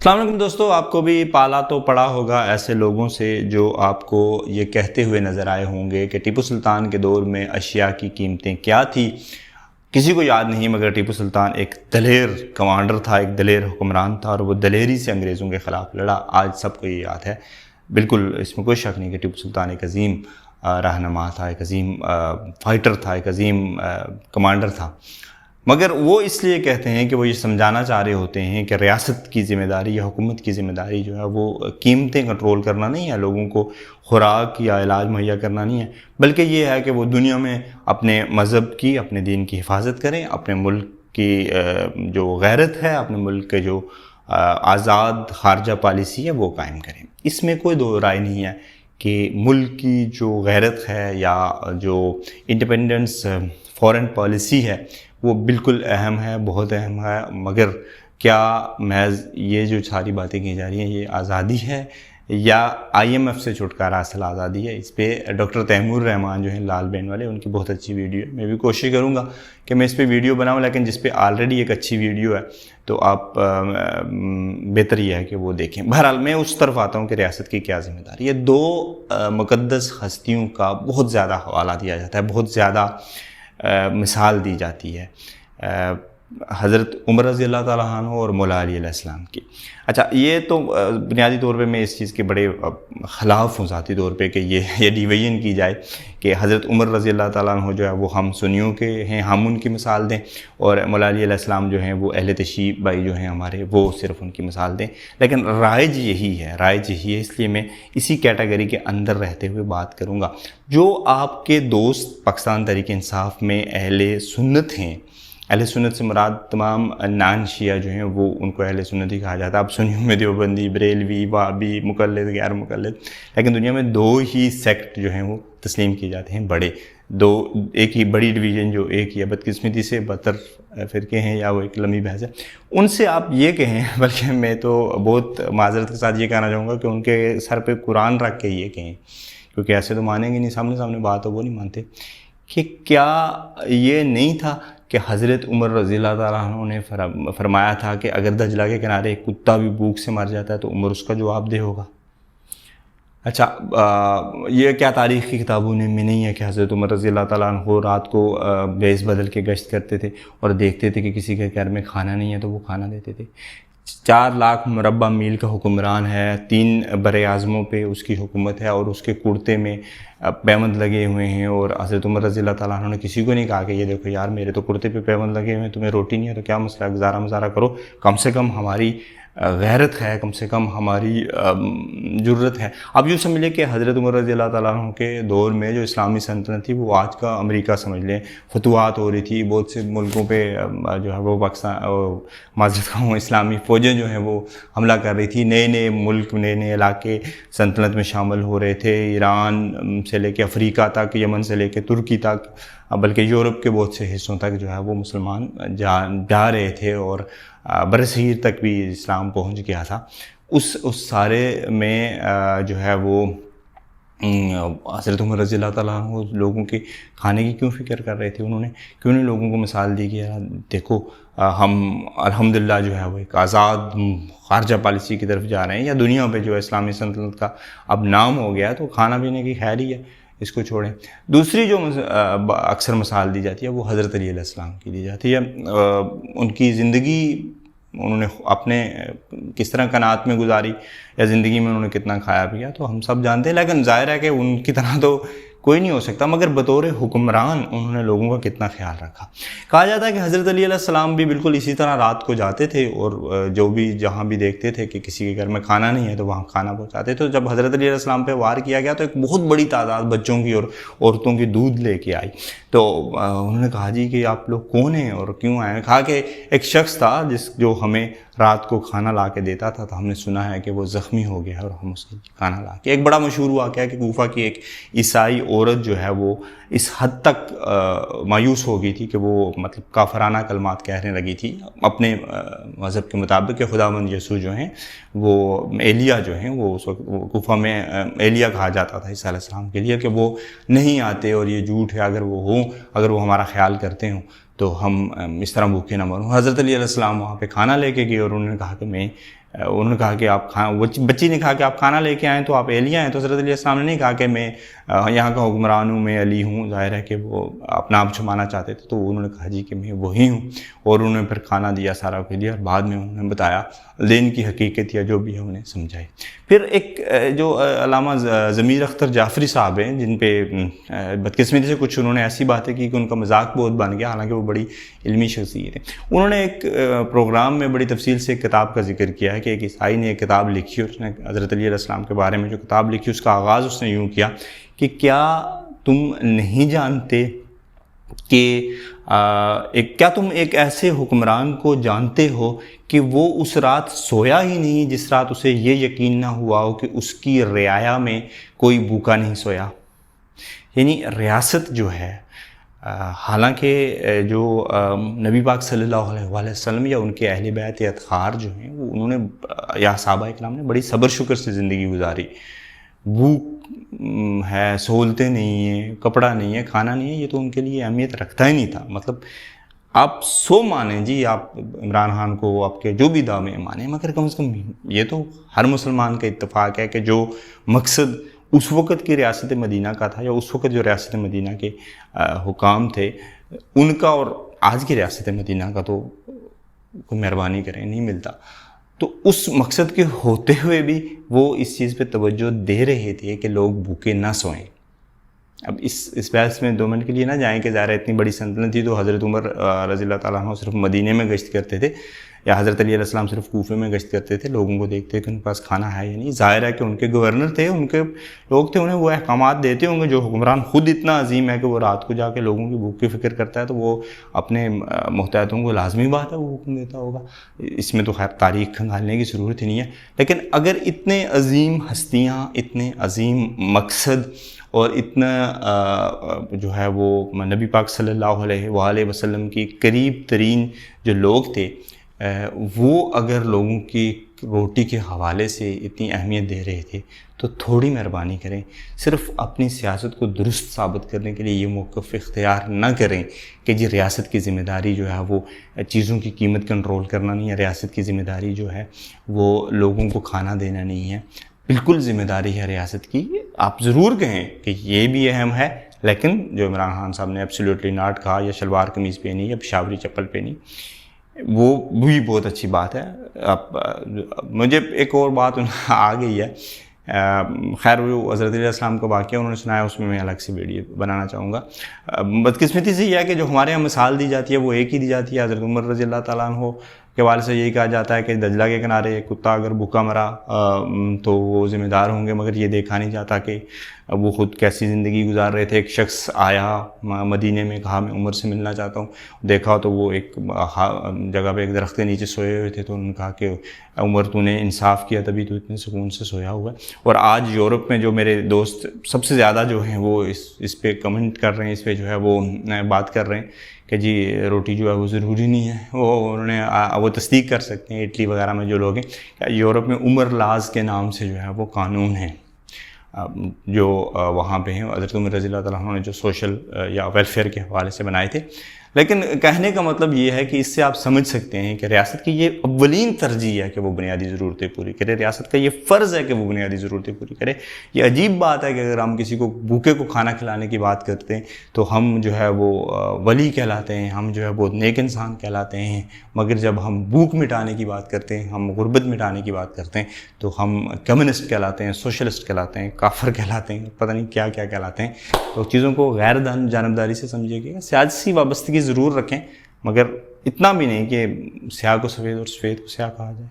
السلام علیکم دوستو، آپ کو بھی پالا تو پڑا ہوگا ایسے لوگوں سے جو آپ کو یہ کہتے ہوئے نظر آئے ہوں گے کہ ٹیپو سلطان کے دور میں اشیاء کی قیمتیں کیا تھی۔ کسی کو یاد نہیں مگر ٹیپو سلطان ایک دلیر کمانڈر تھا، ایک دلیر حکمران تھا، اور وہ دلیری سے انگریزوں کے خلاف لڑا۔ آج سب کو یہ یاد ہے، بالکل اس میں کوئی شک نہیں کہ ٹیپو سلطان ایک عظیم رہنما تھا، ایک عظیم فائٹر تھا، ایک عظیم کمانڈر تھا۔ مگر وہ اس لیے کہتے ہیں کہ وہ یہ سمجھانا چاہ رہے ہوتے ہیں کہ ریاست کی ذمہ داری یا حکومت کی ذمہ داری جو ہے وہ قیمتیں کنٹرول کرنا نہیں ہے، لوگوں کو خوراک یا علاج مہیا کرنا نہیں ہے، بلکہ یہ ہے کہ وہ دنیا میں اپنے مذہب کی، اپنے دین کی حفاظت کریں، اپنے ملک کی جو غیرت ہے، اپنے ملک کے جو آزاد خارجہ پالیسی ہے وہ قائم کریں۔ اس میں کوئی دو رائے نہیں ہے کہ ملک کی جو غیرت ہے یا جو انڈیپینڈنس فورن پالیسی ہے وہ بالکل اہم ہے، بہت اہم ہے۔ مگر کیا محض یہ جو ساری باتیں کی جا رہی ہیں یہ آزادی ہے یا آئی ایم ایف سے چھٹکارا اصل آزادی ہے؟ اس پہ ڈاکٹر تیمور رحمان جو ہیں لال بین والے، ان کی بہت اچھی ویڈیو ہے۔ میں بھی کوشش کروں گا کہ میں اس پہ ویڈیو بناؤں، لیکن جس پہ آلریڈی ایک اچھی ویڈیو ہے تو آپ بہتر یہ ہے کہ وہ دیکھیں۔ بہرحال میں اس طرف آتا ہوں کہ ریاست کی کیا ذمہ داری ہے۔ دو مقدس ہستیوں کا بہت زیادہ حوالہ دیا جاتا ہے، بہت زیادہ مثال دی جاتی ہے، حضرت عمر رضی اللہ تعالیٰ عنہ اور مولا علی علیہ السلام کی۔ اچھا، یہ تو بنیادی طور پہ میں اس چیز کے بڑے خلاف ہوں ذاتی طور پہ کہ یہ ڈیویژن کی جائے کہ حضرت عمر رضی اللہ تعالیٰ عنہ جو ہے وہ ہم سنیوں کے ہیں، ہم ان کی مثال دیں، اور مولا علی علیہ السلام جو ہیں وہ اہل تشیع بھائی جو ہیں ہمارے، وہ صرف ان کی مثال دیں۔ لیکن رائج یہی ہے، اس لیے میں اسی کیٹیگری کے اندر رہتے ہوئے بات کروں گا۔ جو آپ کے دوست پاکستان تحریک انصاف میں اہل سنت ہیں، اہل سنت سے مراد تمام نان شیعہ جو ہیں وہ ان کو اہل سنت ہی کہا جاتا ہے۔ اب سنیوں میں دیوبندی، بریلوی، وہابی، مقلد، غیر مقلد، لیکن دنیا میں دو ہی سیکٹ جو ہیں وہ تسلیم کیے جاتے ہیں، بڑے دو، ایک ہی بڑی ڈویژن جو ایک ہی ہے، بدقسمتی سے بدتر فرقے ہیں یا وہ ایک لمبی بحث ہے۔ ان سے آپ یہ کہیں، بلکہ میں تو بہت معذرت کے ساتھ یہ کہنا چاہوں گا کہ ان کے سر پہ قرآن رکھ کے یہ کہیں، کیونکہ ایسے تو مانیں گے نہیں، سامنے بات ہو وہ نہیں مانتے، کہ کیا یہ نہیں تھا کہ حضرت عمر رضی اللہ تعالیٰ عنہ نے فرمایا تھا کہ اگر دجلہ کے کنارے ایک کتا بھی بھوک سے مر جاتا ہے تو عمر اس کا جواب دہ ہوگا۔ اچھا، یہ کیا تاریخ کی کتابوں میں نہیں ہے کہ حضرت عمر رضی اللہ تعالیٰ عنہ رات کو بیس بدل کے گشت کرتے تھے اور دیکھتے تھے کہ کسی کے گھر میں کھانا نہیں ہے تو وہ کھانا دیتے تھے؟ 4 لاکھ مربع میل کا حکمران ہے، 3 بر اعظموں پہ اس کی حکومت ہے، اور اس کے کرتے میں پیوند لگے ہوئے ہیں، اور حضرت عمر رضی اللہ تعالیٰ عنہ نے کسی کو نہیں کہا کہ یہ دیکھو یار میرے تو کرتے پہ پیوند لگے ہوئے ہیں، تمہیں روٹی نہیں ہے تو کیا مسئلہ، گزارا مزارہ کرو، کم سے کم ہماری غیرت ہے، کم سے کم ہماری جرت ہے۔ اب یوں سمجھ لیں کہ حضرت عمر رضی اللہ تعالیٰ عنہ کے دور میں جو اسلامی سلطنت تھی وہ آج کا امریکہ سمجھ لیں، فتوحات ہو رہی تھی، بہت سے ملکوں پہ جو ہے وہ پاکستان معذرت خواہ اسلامی فوجیں جو ہیں وہ حملہ کر رہی تھی، نئے ملک، نئے علاقے سلطنت میں شامل ہو رہے تھے، ایران سے لے کے افریقہ تک، یمن سے لے کے ترکی تک، بلکہ یورپ کے بہت سے حصوں تک جو ہے وہ مسلمان جا رہے تھے، اور برصغیر تک بھی اسلام پہنچ گیا تھا۔ اس سارے میں جو ہے وہ حضرت عمر رضی اللہ تعالیٰ عنہ لوگوں کے کھانے کی کیوں فکر کر رہے تھے؟ انہوں نے کیوں نہیں لوگوں کو مثال دی کہ دیکھو ہم الحمدللہ جو ہے وہ ایک آزاد خارجہ پالیسی کی طرف جا رہے ہیں، یا دنیا پہ جو اسلامی سلطنت کا اب نام ہو گیا تو کھانا پینے کی خیر ہی ہے، اس کو چھوڑیں۔ دوسری جو اکثر مثال دی جاتی ہے وہ حضرت علی علیہ السلام کی دی جاتی ہے۔ ان کی زندگی انہوں نے اپنے کس طرح قناعت میں گزاری، یا زندگی میں انہوں نے کتنا کھایا پیا تو ہم سب جانتے ہیں، لیکن ظاہر ہے کہ ان کی طرح تو کوئی نہیں ہو سکتا، مگر بطور حکمران انہوں نے لوگوں کا کتنا خیال رکھا۔ کہا جاتا ہے کہ حضرت علی علیہ السلام بھی بالکل اسی طرح رات کو جاتے تھے، اور جو بھی جہاں بھی دیکھتے تھے کہ کسی کے گھر میں کھانا نہیں ہے تو وہاں کھانا پہنچاتے۔ تو جب حضرت علی علیہ السلام پہ وار کیا گیا تو ایک بہت بڑی تعداد بچوں کی اور عورتوں کی دودھ لے کے آئی، تو انہوں نے کہا جی کہ آپ لوگ کون ہیں اور کیوں آئے ہیں؟ کہا کہ ایک شخص تھا جو ہمیں رات کو کھانا لا کے دیتا تھا، تو ہم نے سنا ہے کہ وہ زخمی ہو گیا اور ہم اس کے کھانا لا کے۔ ایک بڑا مشہور واقعہ ہے کہ کوفہ کی ایک عیسائی عورت جو ہے وہ اس حد تک مایوس ہو گئی تھی کہ وہ مطلب کافرانہ کلمات کہنے لگی تھی اپنے مذہب کے مطابق کہ خداوند یسوع جو ہیں وہ ایلیا جو ہیں، وہ اس وقت کوفہ میں ایلیا کہا جاتا تھا عیسیٰ علیہ السلام کے لیے، کہ وہ نہیں آتے اور یہ جھوٹ ہے، اگر وہ ہوں، اگر وہ ہمارا خیال کرتے ہوں تو ہم اس طرح بھوکے نہ مروں۔ حضرت علی علیہ السلام وہاں پہ کھانا لے کے گئے اور انہوں نے کہا کہ آپ بچی نے کہا کہ آپ کھانا لے کے آئیں تو آپ ایلیا ہیں، تو حضرت علی علیہ السلام نے نہیں کہا کہ میں یہاں کا حکمران ہوں، میں علی ہوں، ظاہر ہے کہ وہ اپنا آپ چھپانا چاہتے تھے، تو انہوں نے کہا جی کہ میں وہی ہوں، اور انہوں نے پھر کھانا دیا سارا کو دیا، اور بعد میں انہوں نے بتایا دین کی حقیقت یا جو بھی ہے انہیں سمجھائی۔ پھر ایک جو علامہ ضمیر اختر جعفری صاحب ہیں، جن پہ بدقسمتی سے کچھ انہوں نے ایسی باتیں کی کہ ان کا مذاق بہت بن گیا، حالانکہ وہ بڑی علمی شخصیت ہے۔ انہوں نے ایک پروگرام میں بڑی تفصیل سے ایک کتاب کا ذکر کیا ہے کہ ایک عیسائی نے ایک کتاب لکھی، اور اس نے حضرت علی علیہ السلام کے بارے میں جو کتاب لکھی اس کا آغاز اس نے یوں کیا کہ کیا تم نہیں جانتے کہ کیا تم ایک ایسے حکمران کو جانتے ہو کہ وہ اس رات سویا ہی نہیں جس رات اسے یہ یقین نہ ہوا ہو کہ اس کی رعایا میں کوئی بھوکا نہیں سویا۔ یعنی ریاست جو ہے، حالانکہ جو نبی پاک صلی اللہ علیہ وآلہ وسلم یا ان کے اہل بیت اطہار جو ہیں وہ انہوں نے یا صحابہ اکرام نے بڑی صبر شکر سے زندگی گزاری۔ بھوک ہے، سہولتیں نہیں ہیں، کپڑا نہیں ہے، کھانا نہیں ہے، یہ تو ان کے لیے اہمیت رکھتا ہی نہیں تھا۔ مطلب آپ سو مانیں جی، آپ عمران خان کو آپ کے جو بھی دعوے مانیں، مگر کم از کم یہ تو ہر مسلمان کا اتفاق ہے کہ جو مقصد اس وقت کی ریاست مدینہ کا تھا، یا اس وقت جو ریاست مدینہ کے حکام تھے ان کا اور آج کی ریاست مدینہ کا تو کوئی مہربانی کریں نہیں ملتا، تو اس مقصد کے ہوتے ہوئے بھی وہ اس چیز پہ توجہ دے رہے تھے کہ لوگ بھوکے نہ سوئیں۔ اب اس بحث میں 2 منٹ کے لیے نہ جائیں کہ ظاہر اتنی بڑی سلطنت تھی تو حضرت عمر رضی اللہ تعالیٰ عنہ صرف مدینے میں گشت کرتے تھے، یا حضرت علی علیہ السلام صرف کوفے میں گشت کرتے تھے، لوگوں کو دیکھتے کہ ان کے پاس کھانا ہے یا نہیں۔ ظاہر ہے کہ ان کے گورنر تھے، ان کے لوگ تھے، انہیں وہ احکامات دیتے ہوں گے۔ جو حکمران خود اتنا عظیم ہے کہ وہ رات کو جا کے لوگوں کی بھوک کی فکر کرتا ہے، تو وہ اپنے محتاطوں کو لازمی بات ہے وہ حکم دیتا ہوگا۔ اس میں تو خیر تاریخ کھنگالنے کی ضرورت ہی نہیں ہے، لیکن اگر اتنے عظیم ہستیاں، اتنے عظیم مقصد اور اتنا جو ہے وہ نبی پاک صلی اللہ علیہ وآلہ وسلم کی قریب ترین جو لوگ تھے، وہ اگر لوگوں کی روٹی کے حوالے سے اتنی اہمیت دے رہے تھے تو تھوڑی مہربانی کریں، صرف اپنی سیاست کو درست ثابت کرنے کے لیے یہ موقف اختیار نہ کریں کہ جی ریاست کی ذمہ داری جو ہے وہ چیزوں کی قیمت کنٹرول کرنا نہیں ہے، ریاست کی ذمہ داری جو ہے وہ لوگوں کو کھانا دینا نہیں ہے۔ بالکل ذمہ داری ہے ریاست کی۔ آپ ضرور کہیں کہ یہ بھی اہم ہے، لیکن جو عمران خان صاحب نے ایبسلیوٹلی ناٹ کہا، یا شلوار قمیض پہنی یا پشاوری چپل پہنی، وہ بھی بہت اچھی بات ہے۔ اب مجھے ایک اور بات آ گئی ہے، خیر وہ حضرت علیہ السلام کا واقعہ انہوں نے سنایا، اس میں الگ سے ویڈیو بنانا چاہوں گا۔ بدقسمتی سے یہ ہے کہ جو ہمارے یہاں مثال دی جاتی ہے وہ ایک ہی دی جاتی ہے۔ حضرت عمر رضی اللہ تعالیٰ عنہ کے والد سے یہی کہا جاتا ہے کہ دجلہ کے کنارے ایک کتا اگر بھوکا مرا تو وہ ذمہ دار ہوں گے، مگر یہ دیکھا نہیں جاتا کہ وہ خود کیسی زندگی گزار رہے تھے۔ ایک شخص آیا مدینے میں، کہا میں عمر سے ملنا چاہتا ہوں، دیکھا تو وہ ایک جگہ پہ ایک درخت کے نیچے سوئے ہوئے تھے، تو انہوں نے کہا کہ عمر تو نے انصاف کیا، تبھی تو اتنے سکون سے سویا ہوا ہے۔ اور آج یورپ میں جو میرے دوست سب سے زیادہ جو ہیں وہ اس پہ کمنٹ کر رہے ہیں، اس پہ جو ہے وہ بات کر رہے ہیں کہ جی روٹی جو ہے وہ ضروری نہیں ہے، وہ تصدیق کر سکتے ہیں اٹلی وغیرہ میں جو لوگ ہیں۔ یورپ میں عمر لاز کے نام سے جو ہے وہ قانون ہیں جو وہاں پہ ہیں، حضرت عمر رضی اللہ تعالیٰ عنہ نے جو سوشل یا ویلفیئر کے حوالے سے بنائے تھے۔ لیکن کہنے کا مطلب یہ ہے کہ اس سے آپ سمجھ سکتے ہیں کہ ریاست کی یہ اولین ترجیح ہے کہ وہ بنیادی ضرورتیں پوری کرے، ریاست کا یہ فرض ہے کہ وہ بنیادی ضرورتیں پوری کرے۔ یہ عجیب بات ہے کہ اگر ہم کسی کو بھوکے کو کھانا کھلانے کی بات کرتے ہیں تو ہم جو ہے وہ ولی کہلاتے ہیں، ہم جو ہے بہت نیک انسان کہلاتے ہیں، مگر جب ہم بھوک مٹانے کی بات کرتے ہیں، ہم غربت مٹانے کی بات کرتے ہیں تو ہم کمیونسٹ کہلاتے ہیں، سوشلسٹ کہلاتے ہیں، کافر کہلاتے ہیں، پتہ نہیں کیا کیا کہلاتے ہیں۔ تو چیزوں کو غیر جانبداری سے سمجھے گا، سیاسی وابستگی ضرور رکھیں، مگر اتنا بھی نہیں کہ سیاہ کو سفید اور سفید کو سیاہ کہا جائے۔